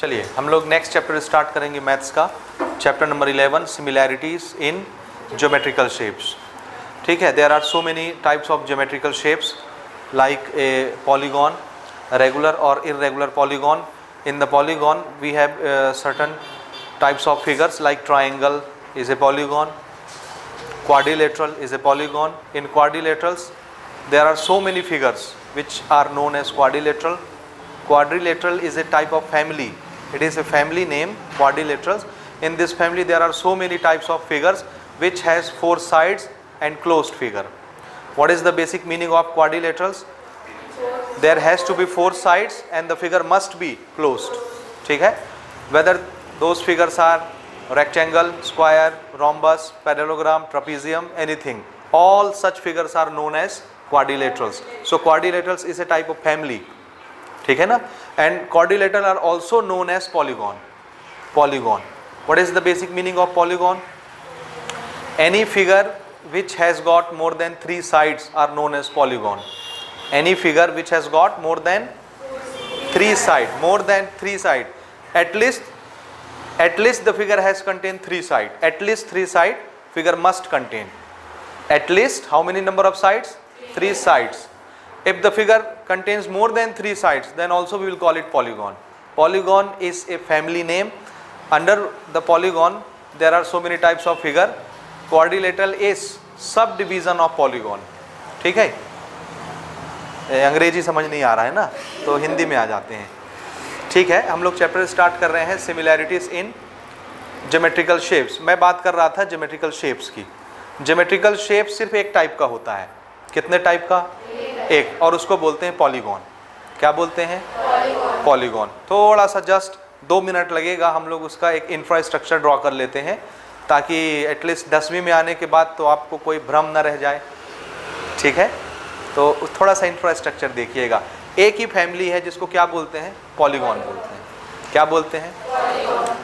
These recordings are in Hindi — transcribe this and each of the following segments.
चलिए हम लोग नेक्स्ट चैप्टर स्टार्ट करेंगे मैथ्स का, chapter number 11, similarities in geometrical shapes. ठीक है, there are so many types of geometrical shapes like a polygon, regular और irregular polygon. In the polygon we have certain types of figures like triangle is a polygon, quadrilateral is a polygon. In quadrilaterals there are so many figures which are known as quadrilateral. Quadrilateral is a type of family. It is a family name, quadrilaterals. In this family there are so many types of figures which has 4 sides and closed figure. What is the basic meaning of quadrilaterals? There has to be 4 sides and the figure must be closed. ठीक है, whether those figures are rectangle, square, rhombus, parallelogram, trapezium, anything, all such figures are known as quadrilaterals. So quadrilaterals is a type of family. ठीक है ना, and quadrilateral are also known as polygon. Polygon. What is the basic meaning of polygon? Any figure which has got more than 3 sides are known as polygon. Any figure which has got more than 3 sides, at least the figure has contained 3 sides. At least 3 side figure must contain. At least how many number of sides? 3 sides. If the figure contains more than 3 sides, then also we will call it polygon. Polygon is a family name. Under the polygon there are so many types of figure. Quadrilateral is subdivision of polygon. ठीक है, अंग्रेजी समझ नहीं आ रहा है ना, तो हिंदी में आ जाते हैं. ठीक है, हम लोग चैप्टर स्टार्ट कर रहे हैं सिमिलैरिटीज इन ज्योमेट्रिकल शेप्स. मैं बात कर रहा था ज्योमेट्रिकल शेप्स की. ज्योमेट्रिकल शेप सिर्फ एक टाइप का होता है. कितने टाइप का? एक. और उसको बोलते हैं पॉलीगॉन. क्या बोलते हैं? पॉलीगॉन. थोड़ा सा जस्ट 2 मिनट लगेगा, हम लोग उसका एक इंफ्रास्ट्रक्चर ड्रॉ कर लेते हैं ताकि एटलीस्ट 10वीं में आने के बाद तो आपको कोई भ्रम न रह जाए. ठीक है, तो थोड़ा सा इंफ्रास्ट्रक्चर देखिएगा. एक ही फैमिली है जिसको क्या बोलते हैं? पॉलीगॉन बोलते हैं. क्या बोलते हैं?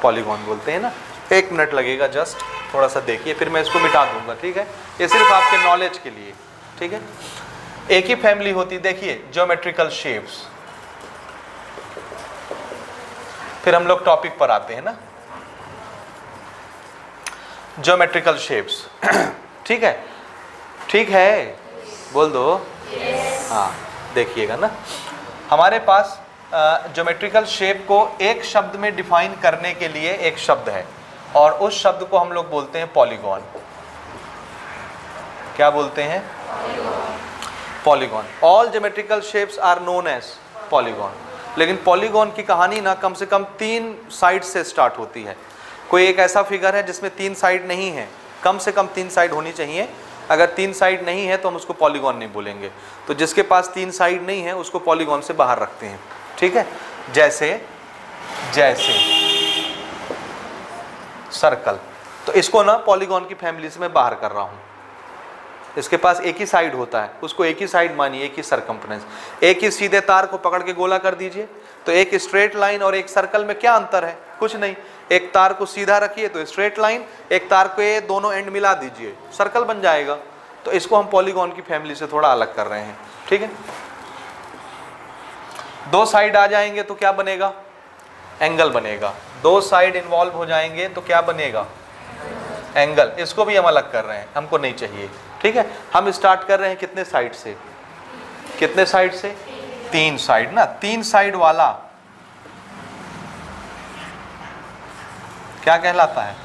पॉलीगॉन बोलते हैं ना. 1 मिनट लगेगा, जस्ट थोड़ा सा देखिए, फिर मैं इसको मिटा दूंगा. ठीक है, ये सिर्फ आपके नॉलेज के लिए. ठीक है, एक ही फैमिली होती. देखिए ज्योमेट्रिकल शेप्स. फिर हम लोग टॉपिक पर आते हैं ना, ज्योमेट्रिकल शेप्स. ठीक है, ठीक है, बोल दो. हाँ, देखिएगा ना, हमारे पास ज्योमेट्रिकल शेप को एक शब्द में डिफाइन करने के लिए एक शब्द है और उस शब्द को हम लोग बोलते हैं पॉलीगॉन. क्या बोलते हैं? Polygon. All geometrical shapes are known as polygon. लेकिन पॉलीगॉन की कहानी ना कम से कम 3 साइड से स्टार्ट होती है. कोई एक ऐसा फिगर है जिसमें 3 साइड नहीं है, कम से कम 3 साइड होनी चाहिए. अगर 3 साइड नहीं है तो हम उसको पॉलीगॉन नहीं बोलेंगे. तो जिसके पास 3 साइड नहीं है उसको पॉलीगॉन से बाहर रखते हैं. ठीक है, जैसे सर्कल, तो इसको ना पॉलीगॉन की फैमिली से मैं बाहर कर रहा हूं. इसके पास एक ही साइड होता है, उसको एक ही साइड मानिए, एक ही सरकमफ्रेंस. एक ही सीधे तार को पकड़ के गोला कर दीजिए, तो एक स्ट्रेट लाइन और एक सर्कल में क्या अंतर है? कुछ नहीं. एक तार को सीधा रखिए तो स्ट्रेट लाइन, एक तार को ये दोनों एंड मिला दीजिए, सर्कल बन जाएगा. तो इसको हम पॉलीगॉन की फैमिली से थोड़ा अलग कर रहे हैं. ठीक है, 2 साइड आ जाएंगे तो क्या बनेगा? एंगल बनेगा. 2 साइड इन्वॉल्व हो जाएंगे तो क्या बनेगा? एंगल. इसको भी हम अलग कर रहे हैं, हमको नहीं चाहिए. ठीक है, हम स्टार्ट कर रहे हैं कितने साइड से? कितने साइड से? 3 साइड ना. 3 साइड वाला क्या कहलाता है?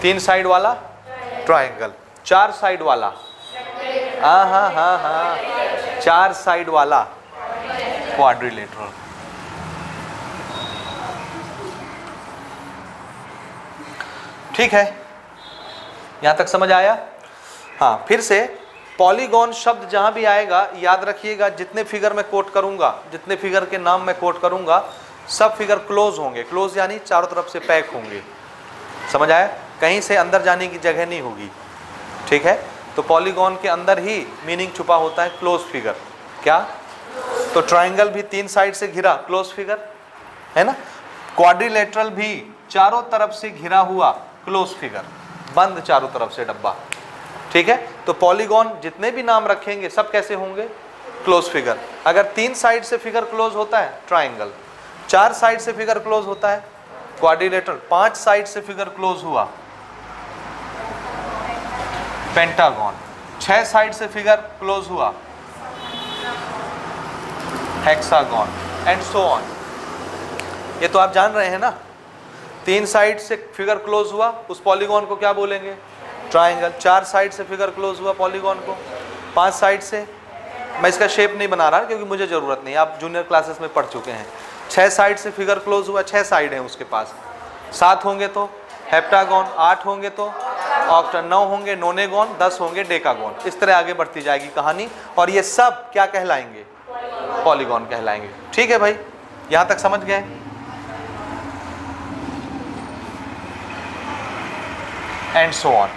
3 साइड वाला ट्रायंगल. 4 साइड वाला, हाँ, 4 साइड वाला क्वाड्रिलेटरल. ठीक है, यहां तक समझ आया? हाँ, फिर से पॉलीगॉन शब्द जहां भी आएगा याद रखिएगा, जितने फिगर मैं कोट करूंगा, जितने फिगर के नाम मैं कोट करूंगा, सब फिगर क्लोज होंगे. क्लोज यानी चारों तरफ से पैक होंगे. समझ आया? कहीं से अंदर जाने की जगह नहीं होगी. ठीक है, तो पॉलीगॉन के अंदर ही मीनिंग छुपा होता है क्लोज फिगर. क्या? तो ट्रायंगल भी 3 साइड से घिरा, क्लोज फिगर है ना. क्वाड्रिलेटरल भी चारों तरफ से घिरा हुआ, क्लोज फिगर, बंद चारों तरफ से डब्बा. ठीक है, तो पॉलीगॉन जितने भी नाम रखेंगे सब कैसे होंगे? Close figure. अगर 3 साइड से फिगर क्लोज होता है ट्राइंगल, 4 साइड से फिगर क्लोज होता है क्वाड्रिलेटरल, 5 साइड से फिगर क्लोज हुआ पेंटागन, 6 साइड से फिगर क्लोज हुआ हेक्सागन एंड सो ऑन। ये तो आप जान रहे हैं ना। 3 साइड से फिगर क्लोज हुआ उस पॉलीगॉन को क्या बोलेंगे? ट्राइंगल। 4 साइड से फिगर क्लोज हुआ पॉलीगॉन को, 5 साइड से, मैं इसका शेप नहीं बना रहा क्योंकि मुझे ज़रूरत नहीं, आप जूनियर क्लासेस में पढ़ चुके हैं। 6 साइड से फिगर क्लोज हुआ, 6 साइड हैं उसके पास, 7 होंगे तो हेप्टागन, 8 होंगे तो ऑक्टागन, 9 होंगे नोनेगॉन, 10 होंगे डेकागॉन। इस तरह आगे बढ़ती जाएगी कहानी और ये सब क्या कहलाएंगे? पॉलीगॉन कहलाएंगे। ठीक है भाई, यहाँ तक समझ गए? And so on.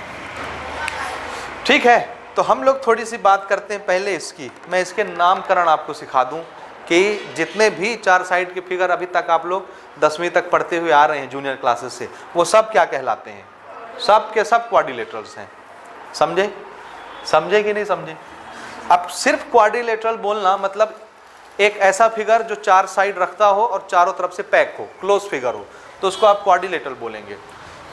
ठीक है, तो हम लोग थोड़ी सी बात करते हैं पहले इसकी। मैं इसके नामकरण आपको सिखा दूं कि जितने भी 4 साइड के फिगर अभी तक आप लोग 10वीं तक पढ़ते हुए आ रहे हैं जूनियर क्लासेस से, वो सब क्या कहलाते हैं? सब के सब क्वाड्रिलेटरल्स हैं। समझे? समझे कि नहीं समझे? अब सिर्फ क्वाड्रिलेटरल बोलना मतलब एक ऐसा फिगर जो 4 साइड रखता हो और चारों तरफ से पैक हो, क्लोज फिगर हो, तो उसको आप क्वाड्रिलेटरल बोलेंगे।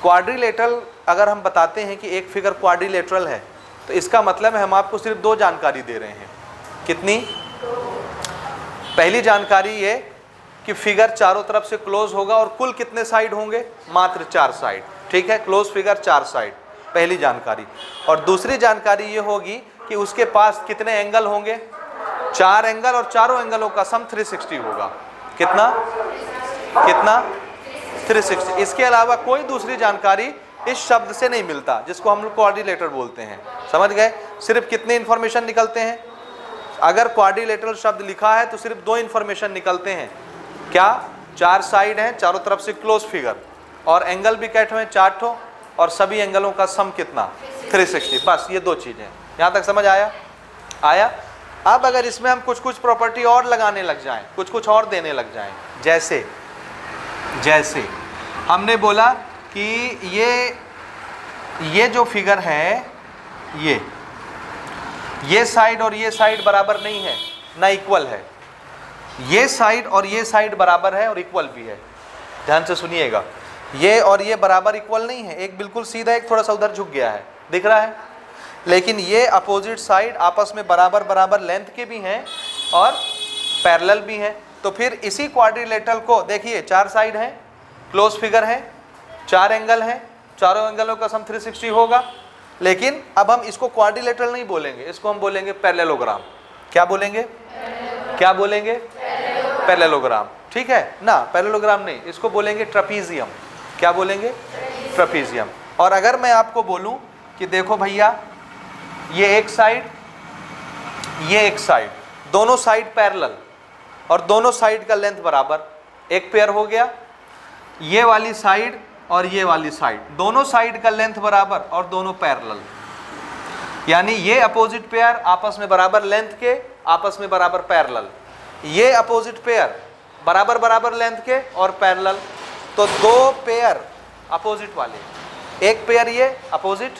क्वाड्रिलेटरल अगर हम बताते हैं कि एक फिगर क्वाड्रिलेटरल है तो इसका मतलब है हम आपको सिर्फ 2 जानकारी दे रहे हैं। कितनी? पहली जानकारी ये कि फिगर चारों तरफ से क्लोज होगा और कुल कितने साइड होंगे? मात्र 4 साइड। ठीक है, क्लोज फिगर 4 साइड, पहली जानकारी। और दूसरी जानकारी ये होगी कि उसके पास कितने एंगल होंगे? 4 एंगल, और चारों एंगलों का सम 360 होगा। कितना? कितना? 360। इसके अलावा कोई दूसरी जानकारी इस शब्द से नहीं मिलता जिसको हम लोग क्वाड्रिलेटरल बोलते हैं। समझ गए? सिर्फ कितने इंफॉर्मेशन निकलते हैं? अगर क्वाड्रिलेटरल शब्द लिखा है तो सिर्फ 2 इंफॉर्मेशन निकलते हैं। क्या? 4 साइड हैं, चारों तरफ से क्लोज फिगर, और एंगल भी कैट हुए 4 ठो, और सभी एंगलों का सम कितना? 360। बस ये 2 चीजें। यहाँ तक समझ आया? आया? अब अगर इसमें हम कुछ कुछ प्रॉपर्टी और लगाने लग जाएं, कुछ कुछ और देने लग जाएं, जैसे जैसे हमने बोला कि ये जो फिगर है, ये साइड और ये साइड बराबर नहीं है, ना इक्वल है। ये साइड और ये साइड बराबर है और इक्वल भी है। ध्यान से सुनिएगा, ये और ये बराबर इक्वल नहीं है, एक बिल्कुल सीधा, एक थोड़ा सा उधर झुक गया है, दिख रहा है। लेकिन ये अपोजिट साइड आपस में बराबर बराबर लेंथ के भी हैं और पैरेलल भी हैं। तो फिर इसी क्वाड्रिलेटरल को देखिए, 4 साइड हैं, क्लोज फिगर है, 4 एंगल हैं, चारों एंगलों का सम 360 होगा। लेकिन अब हम इसको क्वाड्रिलेटरल नहीं बोलेंगे, इसको हम बोलेंगे पैरेललोग्राम। क्या बोलेंगे? क्या बोलेंगे? पैरेललोग्राम। ठीक है ना? पैरेललोग्राम नहीं, इसको बोलेंगे ट्रपीजियम। क्या बोलेंगे? ट्रपीजियम। और अगर मैं आपको बोलूं कि देखो भैया, ये एक साइड, ये एक साइड, दोनों साइड पैरेलल और दोनों साइड का लेंथ बराबर, एक पेयर हो गया। ये वाली साइड और ये वाली साइड, दोनों साइड का लेंथ बराबर और दोनों पैरेलल, यानी ये अपोजिट पेयर आपस में बराबर लेंथ के, आपस में बराबर पैरेलल। ये अपोजिट पेयर बराबर बराबर लेंथ के और पैरेलल। तो 2 पेयर अपोजिट वाले, एक पेयर ये अपोजिट,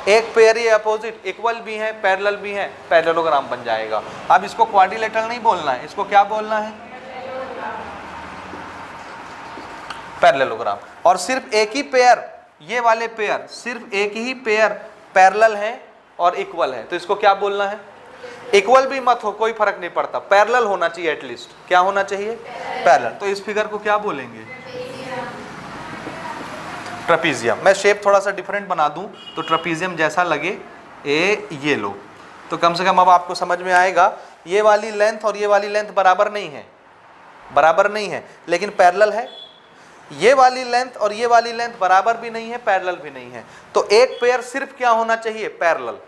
एक पेयर ये अपोजिट, इक्वल भी है, पैरेलल भी है, पैरेललोग्राम बन जाएगा। अब इसको क्वाड्रिलेटरल नहीं बोलना है, इसको क्या बोलना है? पैरेललोग्राम। और सिर्फ एक ही पेयर, ये वाले पेयर, सिर्फ एक ही पेयर पैरेलल है और इक्वल है, तो इसको क्या बोलना है? इक्वल भी मत हो, कोई फर्क नहीं पड़ता, पैरेलल होना चाहिए एटलीस्ट। क्या होना चाहिए? पैरेलल। तो इस फिगर को क्या बोलेंगे? ट्रपीजियम। मैं शेप थोड़ा सा डिफरेंट बना दूं तो ट्रपीजियम जैसा लगे, ये लो, तो कम से कम अब आपको समझ में आएगा। ये वाली लेंथ और ये वाली लेंथ बराबर नहीं है, बराबर नहीं है, लेकिन पैरेलल है। ये वाली लेंथ और ये वाली लेंथ बराबर भी नहीं है, पैरेलल भी नहीं है। तो एक पेयर सिर्फ क्या होना चाहिए? पैरेलल।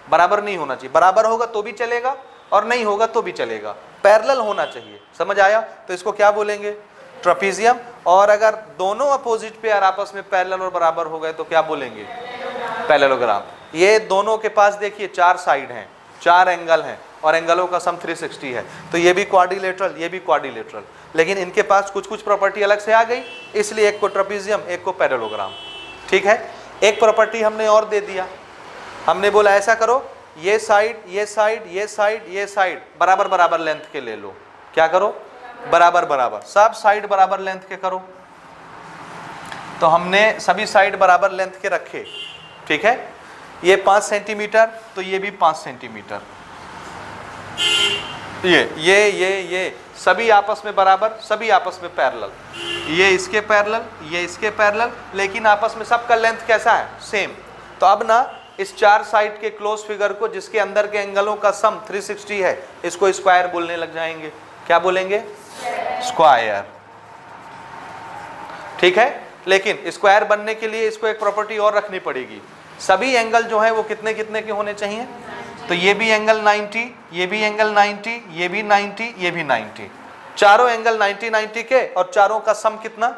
बराबर नहीं होना चाहिए, बराबर होगा तो भी चलेगा और नहीं होगा तो भी चलेगा, पैरेलल होना चाहिए। समझ आया? तो इसको क्या बोलेंगे? ट्रपीजियम। और अगर दोनों अपोजिट पेयर आपस में पैरेलल और बराबर हो गए तो क्या बोलेंगे? पैरेललोग्राम। ये दोनों के पास देखिए 4 साइड हैं, 4 एंगल हैं और एंगलों का सम 360 है, तो ये भी क्वाड्रिलेटरल, ये भी क्वाड्रिलेटरल। लेकिन इनके पास कुछ कुछ प्रॉपर्टी अलग से आ गई, इसलिए एक को ट्रपीजियम, एक को पैरेललोग्राम। ठीक है? एक प्रॉपर्टी हमने और दे दिया, हमने बोला ऐसा करो, ये साइड, ये साइड, ये साइड, ये साइड बराबर बराबर लेंथ के ले लो। क्या करो? बराबर बराबर, सब साइड बराबर लेंथ के करो। तो हमने सभी साइड बराबर लेंथ के रखे, ठीक है। ये 5 सेंटीमीटर, तो ये भी 5 सेंटीमीटर, ये सभी आपस में बराबर, सभी आपस में पैरेलल, ये इसके पैरेलल, ये इसके पैरेलल, लेकिन आपस में सबका लेंथ कैसा है? सेम। तो अब ना इस 4 साइड के क्लोज फिगर को, जिसके अंदर के एंगलों का सम 360 है, इसको स्क्वायर बोलने लग जाएंगे। क्या बोलेंगे? स्क्वायर, ठीक है। लेकिन स्क्वायर बनने के लिए इसको एक प्रॉपर्टी और रखनी पड़ेगी, सभी एंगल जो है वो कितने कितने के होने चाहिए? तो ये भी एंगल 90, ये भी एंगल 90, ये भी 90, ये भी 90, चारों एंगल 90 90 के, और चारों का सम कितना?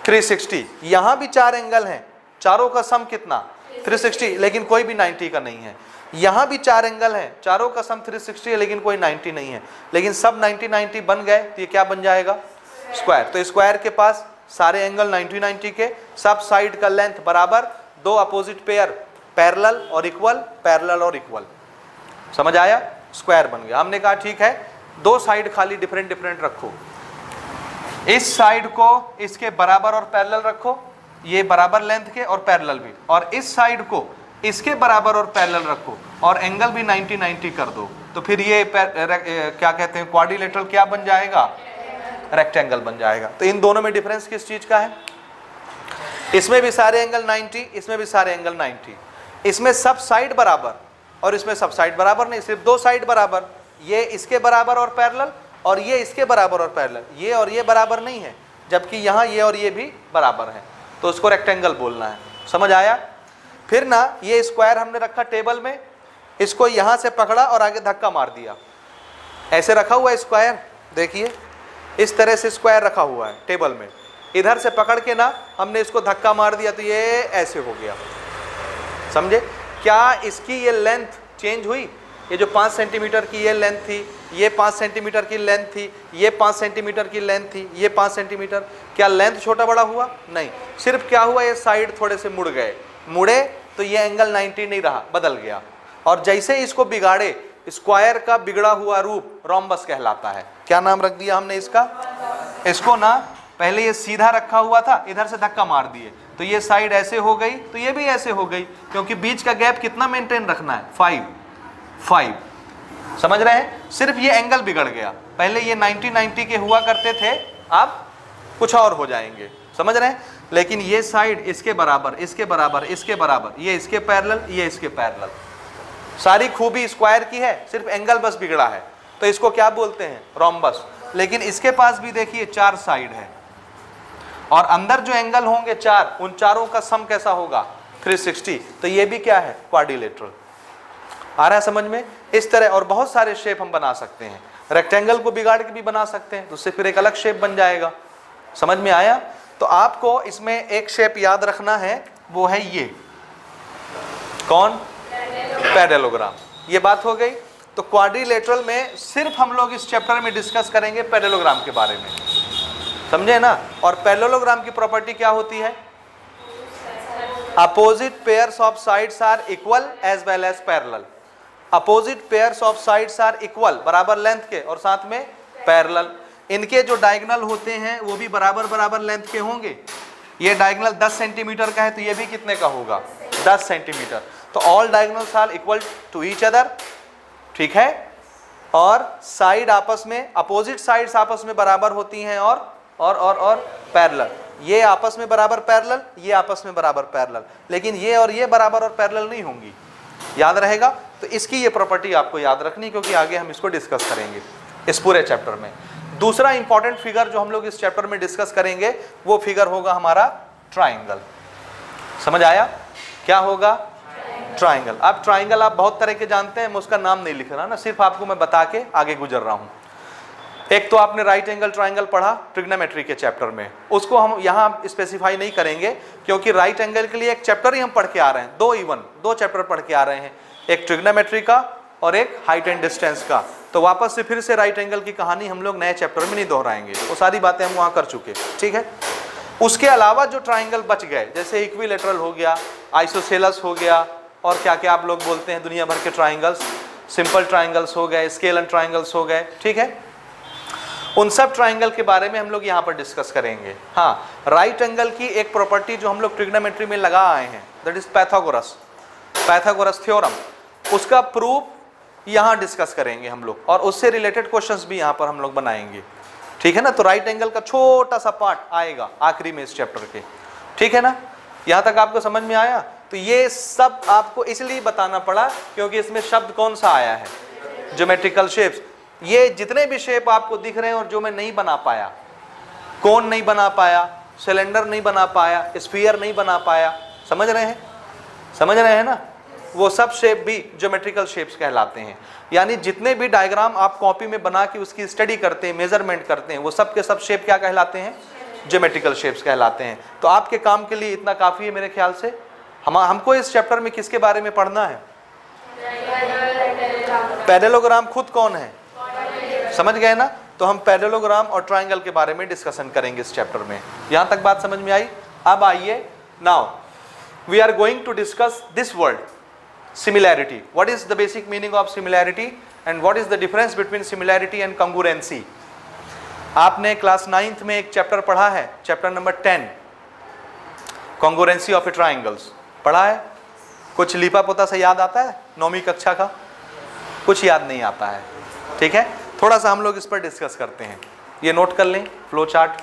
360। यहां भी 4 एंगल हैं, चारों का सम कितना? 360, लेकिन कोई भी 90 का नहीं है। यहां भी 4 एंगल हैं, चारों का सम 360 है, लेकिन कोई 90 नहीं है। लेकिन सब 90 90 बन गए, तो ये क्या बन जाएगा? स्क्वायर। तो स्क्वायर के पास सारे एंगल 90 90 के, सब साइड का लेंथ बराबर, दो अपोजिट पेयर पैरेलल और इक्वल, पैरेलल और इक्वल। समझ आया? स्क्वायर बन गया। हमने कहा ठीक है, दो साइड खाली डिफरेंट डिफरेंट रखो, इस साइड को इसके बराबर और पैरेलल रखो, ये बराबर लेंथ के और पैरेलल भी, और इस साइड को इसके बराबर और पैरेलल रखो, और एंगल भी 90 90 कर दो। तो फिर ये क्या कहते हैं, क्वाड्रिलेटरल क्या बन जाएगा? रेक्टेंगल बन जाएगा। तो इन दोनों में डिफरेंस किस चीज का है? इसमें भी सारे एंगल 90, इसमें भी सारे एंगल 90। इसमें सब साइड बराबर और इसमें सब साइड बराबर नहीं, सिर्फ दो साइड बराबर, ये इसके बराबर और पैरेलल, और ये इसके बराबर और पैरेलल। ये और ये बराबर नहीं है, जबकि यहाँ ये और ये भी बराबर है, तो उसको रेक्टेंगल बोलना है। समझ आया? फिर ना ये स्क्वायर हमने रखा टेबल में, इसको यहाँ से पकड़ा और आगे धक्का मार दिया, ऐसे रखा हुआ है स्क्वायर, देखिए इस तरह से स्क्वायर रखा हुआ है टेबल में, इधर से पकड़ के ना हमने इसको धक्का मार दिया, तो ये ऐसे हो गया। समझे? क्या इसकी ये लेंथ चेंज हुई? ये जो 5 सेंटीमीटर की ये लेंथ थी, ये 5 सेंटीमीटर की लेंथ थी, ये 5 सेंटीमीटर की लेंथ थी, ये 5 सेंटीमीटर, क्या लेंथ छोटा बड़ा हुआ? नहीं, सिर्फ क्या हुआ, ये साइड थोड़े से मुड़ गए, मुड़े तो ये एंगल 90 नहीं रहा, बदल गया। और जैसे इसको बिगाड़े, स्क्वायर का बिगड़ा हुआ रूप रोम्बस कहलाता है। क्या नाम रख दिया हमने इसका? इसको ना पहले ये सीधा रखा हुआ था, इधर से धक्का मार दिए तो ये साइड ऐसे हो गई, तो ये भी ऐसे हो गई, क्योंकि बीच का गैप कितना मेंटेन रखना है? 5। समझ रहे हैं? सिर्फ ये एंगल बिगड़ गया, पहले ये 90 90 के हुआ करते थे, अब कुछ और हो जाएंगे। समझ रहे हैं? लेकिन ये साइड इसके बराबर, इसके बराबर, इसके बराबर, ये इसके पैरेलल, ये इसके पैरेलल, सारी खूबी स्क्वायर की है, सिर्फ एंगल बस बिगड़ा है, तो इसको क्या बोलते हैं? रोम्बस। लेकिन इसके पास भी देखिए 4 साइड है, और अंदर जो एंगल होंगे 4, उन चारों का सम कैसा होगा? 360। तो ये भी क्या है? क्वाड्रिलेटरल। आ रहा है समझ में? इस तरह और बहुत सारे शेप हम बना सकते हैं, रेक्टेंगल को बिगाड़ के भी बना सकते हैं, तो उससे फिर एक अलग शेप बन जाएगा। समझ में आया? तो आपको इसमें एक शेप याद रखना है, वो है ये, कौन? पैरेललोग्राम। ये बात हो गई। तो क्वाड्रिलेटरल में सिर्फ हम लोग इस चैप्टर में डिस्कस करेंगे पैरेललोग्राम के बारे में, समझे ना? और पैरेललोग्राम की प्रॉपर्टी क्या होती है? Opposite pairs of sides are equal as well as parallel. Opposite pairs of sides are equal, बराबर लेंथ के और साथ में पैरेलल। इनके जो डायगोनल होते हैं वो भी बराबर बराबर लेंथ के होंगे। ये डायगोनल 10 सेंटीमीटर का है, तो ये भी कितने का होगा? 10 सेंटीमीटर। तो all diagonals are equal to each other, ठीक है? और साइड आपस में, अपोजिट साइड्स आपस में बराबर होती हैं, और पैरेलल। ये आपस में बराबर पैरेलल, ये आपस में बराबर पैरेलल, लेकिन ये और ये बराबर और पैरेलल नहीं होंगी। याद रहेगा? तो इसकी ये प्रॉपर्टी आपको याद रखनी, क्योंकि आगे हम इसको डिस्कस करेंगे इस पूरे चैप्टर में। दूसरा इंपॉर्टेंट फिगर जो हम लोग इस चैप्टर में डिस्कस करेंगे, वो फिगर होगा हमारा ट्राइंगल। समझ आया? क्या होगा? ट्राइंगल। अब ट्राइंगल आप बहुत तरह के जानते हैं, मैं उसका नाम नहीं लिख रहा ना, सिर्फ आपको मैं बता के आगे गुजर रहा हूं। एक तो आपने राइट एंगल ट्राइंगल पढ़ा ट्रिग्नोमेट्री के चैप्टर में, उसको हम यहाँ स्पेसिफाई नहीं करेंगे, क्योंकि राइट एंगल के लिए एक चैप्टर ही हम पढ़ के आ रहे हैं, दो चैप्टर पढ़ के आ रहे हैं, एक ट्रिग्नोमेट्री का और एक हाइट एंड डिस्टेंस का। तो वापस से फिर से राइट एंगल की कहानी हम लोग नए चैप्टर में नहीं दोहराएंगे, वो सारी बातें हम वहाँ कर चुके, ठीक है? उसके अलावा जो ट्राइंगल बच गए, जैसे इक्विलेटरल हो गया, आइसोसेलस हो गया, और क्या क्या आप लोग बोलते हैं दुनिया भर के ट्राइंगल्स, सिंपल ट्राइंगल्स हो गए, स्केल एंड ट्राइंगल्स हो गए, ठीक है। उन सब ट्राइंगल के बारे में हम लोग यहाँ पर डिस्कस करेंगे। हाँ, राइट एंगल की एक प्रॉपर्टी जो हम लोग ट्रिग्नोमेट्री में लगा आए हैं, दैट इज पैथागोरस थ्योरम, उसका प्रूफ यहाँ डिस्कस करेंगे हम लोग, और उससे रिलेटेड क्वेश्चंस भी यहाँ पर हम लोग बनाएंगे, ठीक है ना। तो राइट एंगल का छोटा सा पार्ट आएगा आखिरी में इस चैप्टर के, ठीक है ना। यहाँ तक आपको समझ में आया? तो ये सब आपको इसलिए बताना पड़ा क्योंकि इसमें शब्द कौन सा आया है, ज्योमेट्रिकल शेप्स। ये जितने भी शेप आपको दिख रहे हैं और जो मैं नहीं बना पाया, कोन नहीं बना पाया, सिलेंडर नहीं बना पाया, स्फीयर नहीं बना पाया, समझ रहे हैं ना, वो सब शेप भी ज्योमेट्रिकल शेप्स कहलाते हैं। यानी जितने भी डायग्राम आप कॉपी में बना के उसकी स्टडी करते हैं, मेजरमेंट करते हैं, वो सब के सब शेप क्या कहलाते हैं, ज्योमेट्रिकल शेप्स कहलाते हैं। तो आपके काम के लिए इतना काफ़ी है मेरे ख्याल से। हमको इस चैप्टर में किसके बारे में पढ़ना है? पैरेललोग्राम खुद कौन है, समझ गए ना। तो हम पैरेललोग्राम और ट्राइंगल के बारे में डिस्कशन करेंगे इस चैप्टर में। यहाँ तक बात समझ में आई? अब आइए, now we are going to discuss this word similarity. What is the basic meaning of similarity and what is the difference between similarity and congruency? आपने क्लास 9th में एक चैप्टर पढ़ा है, chapter number 10, congruency of a triangles पढ़ा है। कुछ लिपा पोता से याद आता है 9वीं कक्षा का? कुछ याद नहीं आता है, ठीक है। थोड़ा सा हम लोग इस पर डिस्कस करते हैं, ये नोट कर लें फ्लो चार्ट।